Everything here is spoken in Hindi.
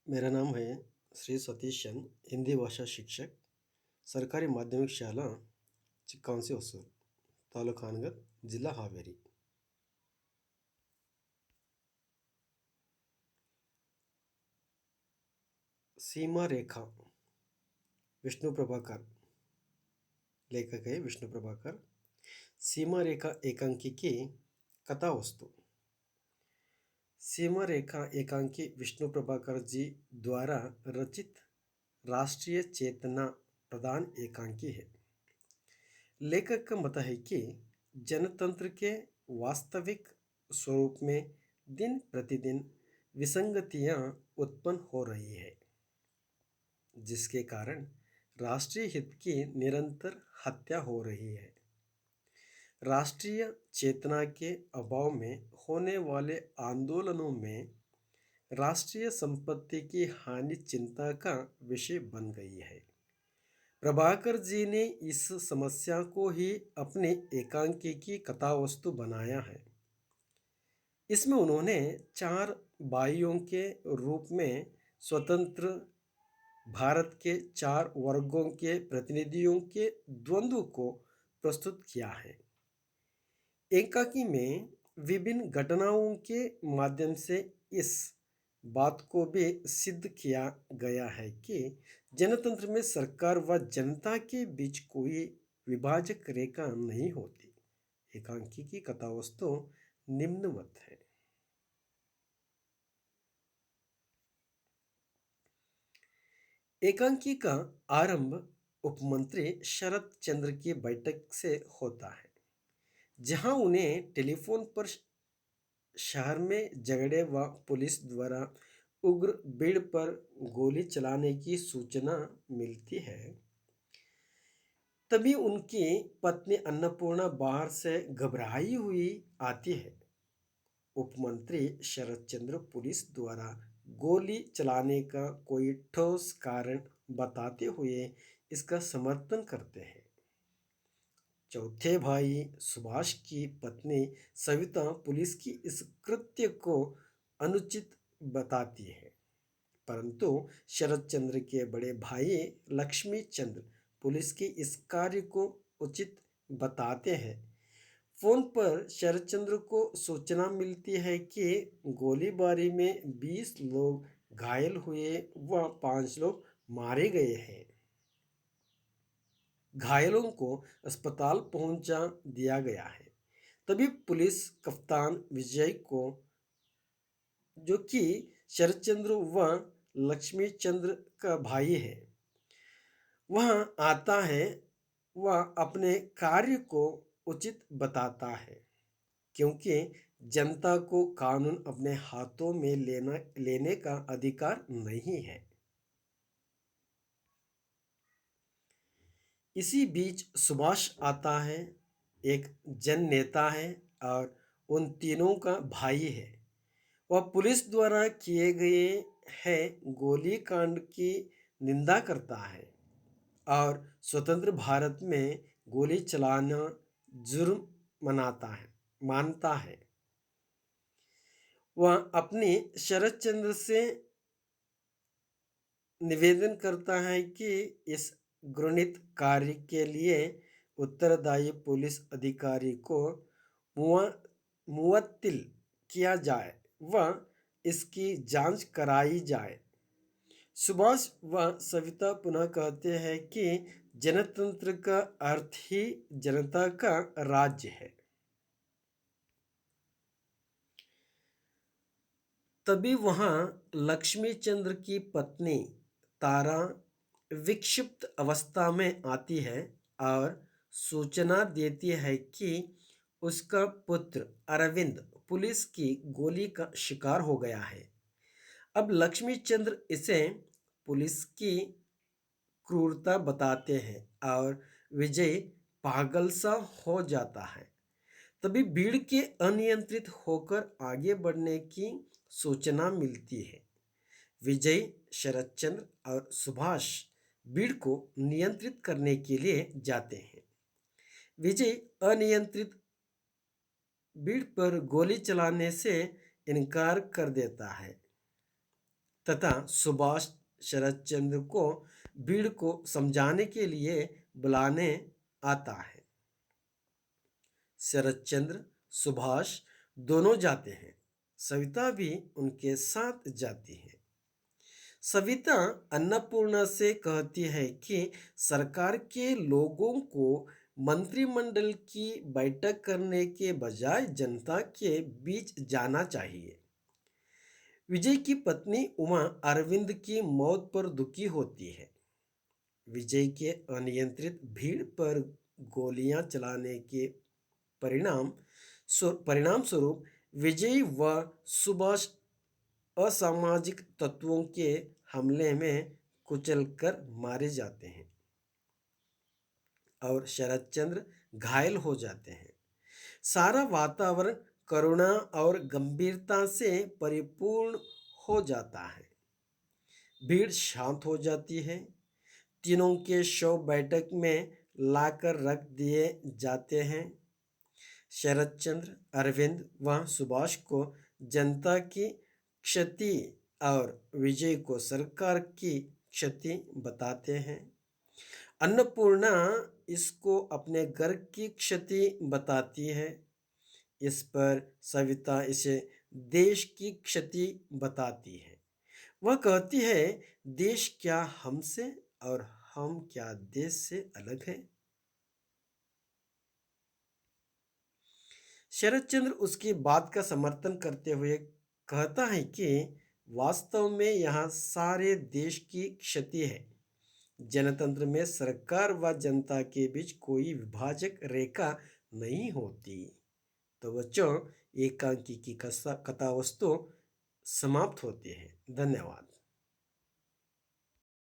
मेरा नाम है श्री सतीश चंद, हिंदी भाषा शिक्षक, सरकारी माध्यमिक शाला चिक्कांवसी ಹೊಸೂರು, तालुका हानगल, जिला हावेरी। सीमा रेखा विष्णु प्रभाकर, लेखक है विष्णु प्रभाकर। सीमा रेखा एकांकी की कथा वस्तु। सीमा रेखा एकांकी विष्णु प्रभाकर जी द्वारा रचित राष्ट्रीय चेतना प्रधान एकांकी है। लेखक का मत है कि जनतंत्र के वास्तविक स्वरूप में दिन प्रतिदिन विसंगतियां उत्पन्न हो रही है, जिसके कारण राष्ट्रीय हित की निरंतर हत्या हो रही है। राष्ट्रीय चेतना के अभाव में होने वाले आंदोलनों में राष्ट्रीय संपत्ति की हानि चिंता का विषय बन गई है। प्रभाकर जी ने इस समस्या को ही अपने एकांकी की कथा वस्तु बनाया है। इसमें उन्होंने चार भाइयों के रूप में स्वतंत्र भारत के चार वर्गों के प्रतिनिधियों के द्वंद्व को प्रस्तुत किया है। एकांकी में विभिन्न घटनाओं के माध्यम से इस बात को भी सिद्ध किया गया है कि जनतंत्र में सरकार व जनता के बीच कोई विभाजक रेखा नहीं होती। एकांकी की कथा वस्तु निम्नवत है। एकांकी का आरंभ उपमंत्री शरद चंद्र की बैठक से होता है, जहां उन्हें टेलीफोन पर शहर में झगड़े व पुलिस द्वारा उग्र भीड़ पर गोली चलाने की सूचना मिलती है। तभी उनकी पत्नी अन्नपूर्णा बाहर से घबराई हुई आती है। उपमंत्री शरद चंद्र पुलिस द्वारा गोली चलाने का कोई ठोस कारण बताते हुए इसका समर्थन करते हैं। चौथे भाई सुभाष की पत्नी सविता पुलिस की इस कृत्य को अनुचित बताती है, परंतु शरद चंद्र के बड़े भाई लक्ष्मी चंद्र पुलिस के इस कार्य को उचित बताते हैं। फोन पर शरद चंद्र को सूचना मिलती है कि गोलीबारी में 20 लोग घायल हुए व 5 लोग मारे गए हैं। घायलों को अस्पताल पहुंचा दिया गया है। तभी पुलिस कप्तान विजय को, जो कि शरद चंद्र व लक्ष्मी चंद्र का भाई है, वह आता है। वह अपने कार्य को उचित बताता है, क्योंकि जनता को कानून अपने हाथों में लेने का अधिकार नहीं है। इसी बीच सुभाष आता है, एक जन नेता है और उन तीनों का भाई है। वह पुलिस द्वारा किए गए है गोली कांड की निंदा करता है और स्वतंत्र भारत में गोली चलाना जुर्म मानता है। वह अपनी शरद चंद्र से निवेदन करता है कि इस घृणित कार्य के लिए उत्तरदायी पुलिस अधिकारी को मुअत्तिल किया जाए व इसकी जांच कराई जाए। सुभाष व सविता पुनः कहते हैं कि जनतंत्र का अर्थ ही जनता का राज्य है। तभी वहां लक्ष्मी चंद्र की पत्नी तारा विक्षिप्त अवस्था में आती है और सूचना देती है कि उसका पुत्र अरविंद पुलिस की गोली का शिकार हो गया है। अब लक्ष्मी चंद्र इसे पुलिस की क्रूरता बताते हैं और विजय पागल सा हो जाता है। तभी भीड़ के अनियंत्रित होकर आगे बढ़ने की सूचना मिलती है। विजय, शरद चंद्र और सुभाष भीड़ को नियंत्रित करने के लिए जाते हैं। विजय अनियंत्रित भीड़ पर गोली चलाने से इनकार कर देता है। तथा सुभाष शरद चंद्र को भीड़ को समझाने के लिए बुलाने आता है। शरद चंद्र सुभाष दोनों जाते हैं। सविता भी उनके साथ जाती है। सविता अन्नपूर्णा से कहती है कि सरकार के लोगों को मंत्रिमंडल की बैठक करने के बजाय जनता के बीच जाना चाहिए। विजय की पत्नी उमा अरविंद की मौत पर दुखी होती है। विजय के अनियंत्रित भीड़ पर गोलियां चलाने के परिणाम स्वरूप विजय व सुभाष असामाजिक तत्वों के हमले में कुचलकर मारे जाते हैं और शरद चंद्र घायल हो जाते हैं। सारा वातावरण करुणा और गंभीरता से परिपूर्ण हो जाता है। भीड़ शांत हो जाती है। तीनों के शव बैठक में लाकर रख दिए जाते हैं। शरद चंद्र, अरविंद व सुभाष को जनता की क्षति और विजय को सरकार की क्षति बताते हैं। अन्नपूर्णा इसको अपने घर की क्षति बताती है। इस पर सविता इसे देश की क्षति बताती है। वह कहती है, देश क्या हमसे और हम क्या देश से अलग है। शरद चंद्र उसकी बात का समर्थन करते हुए कहता है कि वास्तव में यहाँ सारे देश की क्षति है। जनतंत्र में सरकार व जनता के बीच कोई विभाजक रेखा नहीं होती। तो बच्चों, एकांकी की कथा वस्तु समाप्त होती है। धन्यवाद।